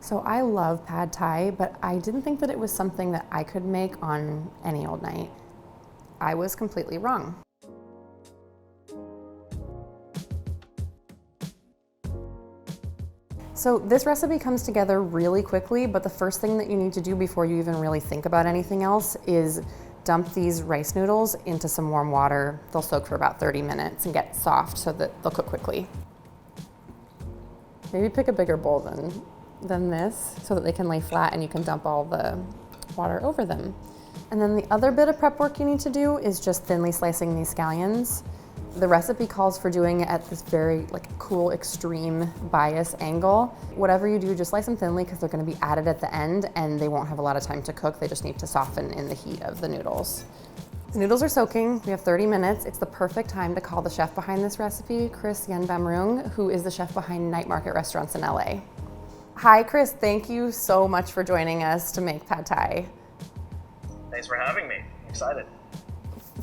So I love pad thai, but I didn't think that it was something that I could make on any old night. I was completely wrong. So this recipe comes together really quickly, but the first thing that you need to do before you even really think about anything else is dump these rice noodles into some warm water. They'll soak for about 30 minutes and get soft so that they'll cook quickly. Maybe pick a bigger bowl than this so that they can lay flat and you can dump all the water over them. And then the other bit of prep work you need to do is just thinly slicing these scallions. The recipe calls for doing it at this very cool extreme bias angle. Whatever you do, just slice them thinly because they're going to be added at the end and they won't have a lot of time to cook. They just need to soften in the heat of the noodles. The noodles are soaking. We have 30 minutes. It's the perfect time to call the chef behind this recipe, Kris Yenbamroong, who is the chef behind Night Market Restaurants in LA. Hi, Kris. Thank you so much for joining us to make pad thai. Thanks for having me. I'm excited.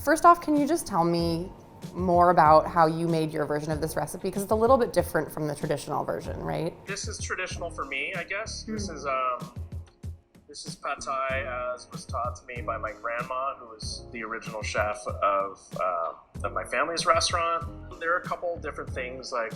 First off, can you just tell me more about how you made your version of this recipe? Because it's a little bit different from the traditional version, right? This is traditional for me, I guess. This is pad thai as was taught to me by my grandma, who was the original chef of my family's restaurant. There are a couple different things like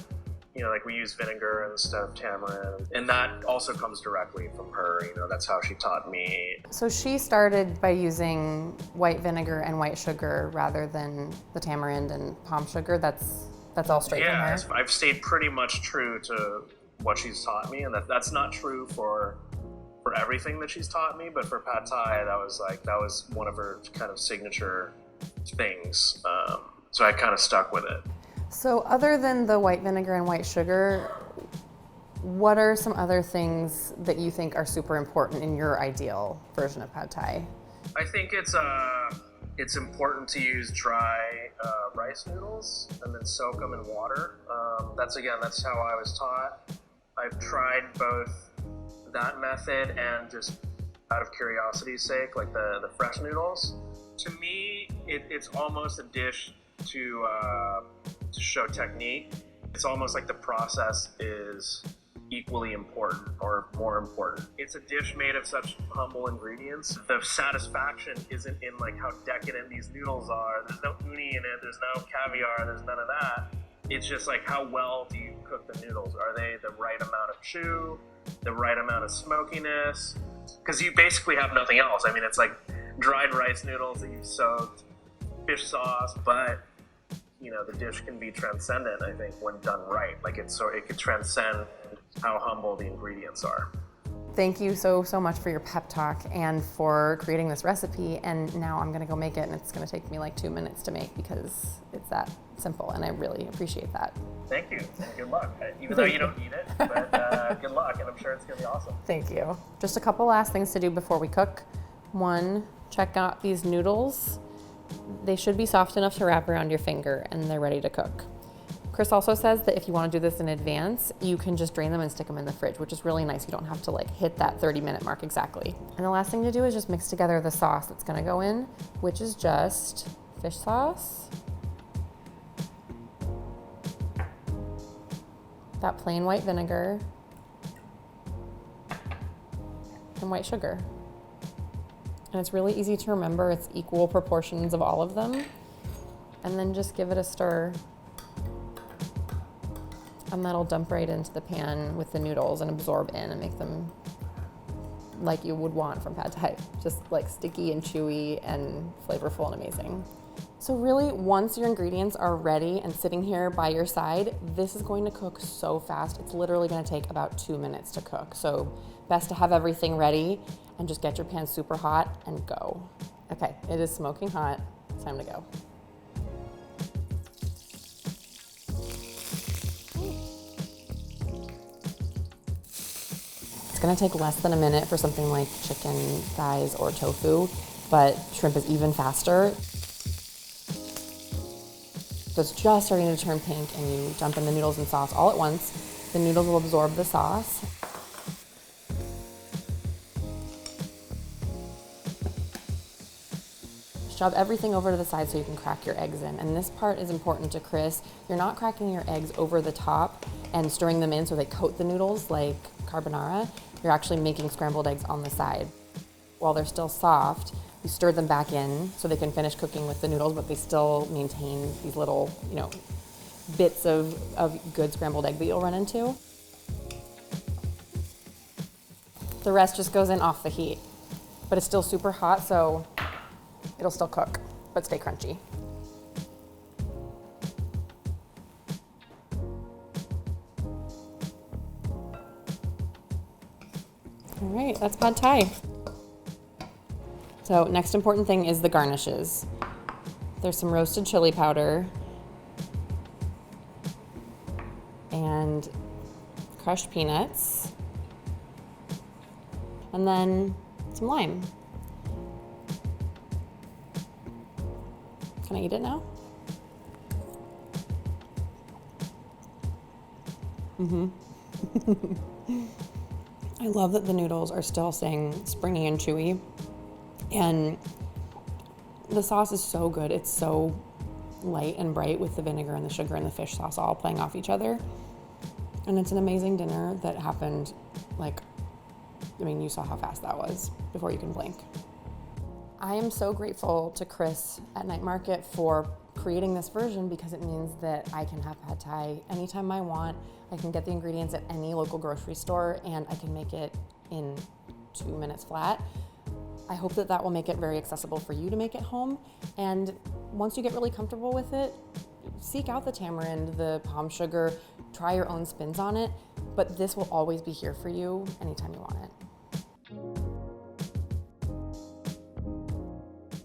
we use vinegar instead of tamarind, and that also comes directly from her. That's how she taught me. So she started by using white vinegar and white sugar rather than the tamarind and palm sugar. That's all straight from her? Yeah, I've stayed pretty much true to what she's taught me, and that's not true for everything that she's taught me, but for pad thai, that was one of her kind of signature things. So I kind of stuck with it. So other than the white vinegar and white sugar, what are some other things that you think are super important in your ideal version of pad thai? I think it's important to use dry rice noodles and then soak them in water. That's how I was taught. I've tried both that method and just out of curiosity's sake, like the fresh noodles. To me, it's almost a dish to show technique. It's almost like the process is equally important or more important. It's a dish made of such humble ingredients. The satisfaction isn't in how decadent these noodles are. There's no uni in it, there's no caviar, there's none of that. It's just how well do you cook the noodles? Are they the right amount of chew, the right amount of smokiness? Because you basically have nothing else. I mean, it's like dried rice noodles that you've soaked, fish sauce, but the dish can be transcendent, I think, when done right. It could transcend how humble the ingredients are. Thank you so much for your pep talk and for creating this recipe. And now I'm gonna go make it, and it's gonna take me 2 minutes to make because it's that simple, and I really appreciate that. Thank you. Good luck. Even though you don't eat it, but good luck, and I'm sure it's gonna be awesome. Thank you. Just a couple last things to do before we cook. One, check out these noodles. They should be soft enough to wrap around your finger and they're ready to cook. Kris also says that if you want to do this in advance, you can just drain them and stick them in the fridge, which is really nice. You don't have to hit that 30-minute mark exactly. And the last thing to do is just mix together the sauce that's gonna go in, which is just fish sauce, that plain white vinegar, and white sugar. And it's really easy to remember. It's equal proportions of all of them. And then just give it a stir. And that'll dump right into the pan with the noodles and absorb in and make them like you would want from pad thai. Just sticky and chewy and flavorful and amazing. So really, once your ingredients are ready and sitting here by your side, this is going to cook so fast. It's literally gonna take about 2 minutes to cook. So best to have everything ready and just get your pan super hot and go. Okay, it is smoking hot. It's time to go. It's gonna take less than a minute for something like chicken thighs or tofu, but shrimp is even faster. So it's just starting to turn pink and you dump in the noodles and sauce all at once. The noodles will absorb the sauce. Shove everything over to the side so you can crack your eggs in. And this part is important to Kris. You're not cracking your eggs over the top and stirring them in so they coat the noodles like carbonara. You're actually making scrambled eggs on the side. While they're still soft, you stir them back in so they can finish cooking with the noodles, but they still maintain these little, bits of good scrambled egg that you'll run into. The rest just goes in off the heat, but it's still super hot, so it'll still cook, but stay crunchy. All right, that's pad thai. So next important thing is the garnishes. There's some roasted chili powder and crushed peanuts, and then some lime. Can I eat it now? I love that the noodles are still staying springy and chewy, and the sauce is so good. It's so light and bright with the vinegar and the sugar and the fish sauce all playing off each other. And it's an amazing dinner that happened, you saw how fast that was before you can blink. I am so grateful to Kris at Night Market for creating this version, because it means that I can have pad thai anytime I want. I can get the ingredients at any local grocery store, and I can make it in 2 minutes flat. I hope that that will make it very accessible for you to make at home. And once you get really comfortable with it, seek out the tamarind, the palm sugar, try your own spins on it, but this will always be here for you anytime you want it.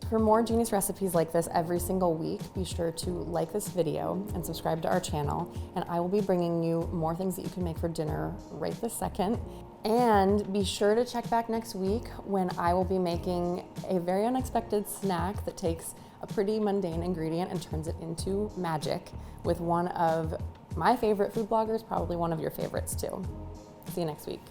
For more genius recipes like this every single week, be sure to like this video and subscribe to our channel, and I will be bringing you more things that you can make for dinner right this second. And be sure to check back next week when I will be making a very unexpected snack that takes a pretty mundane ingredient and turns it into magic with one of my favorite food bloggers, probably one of your favorites too. See you next week.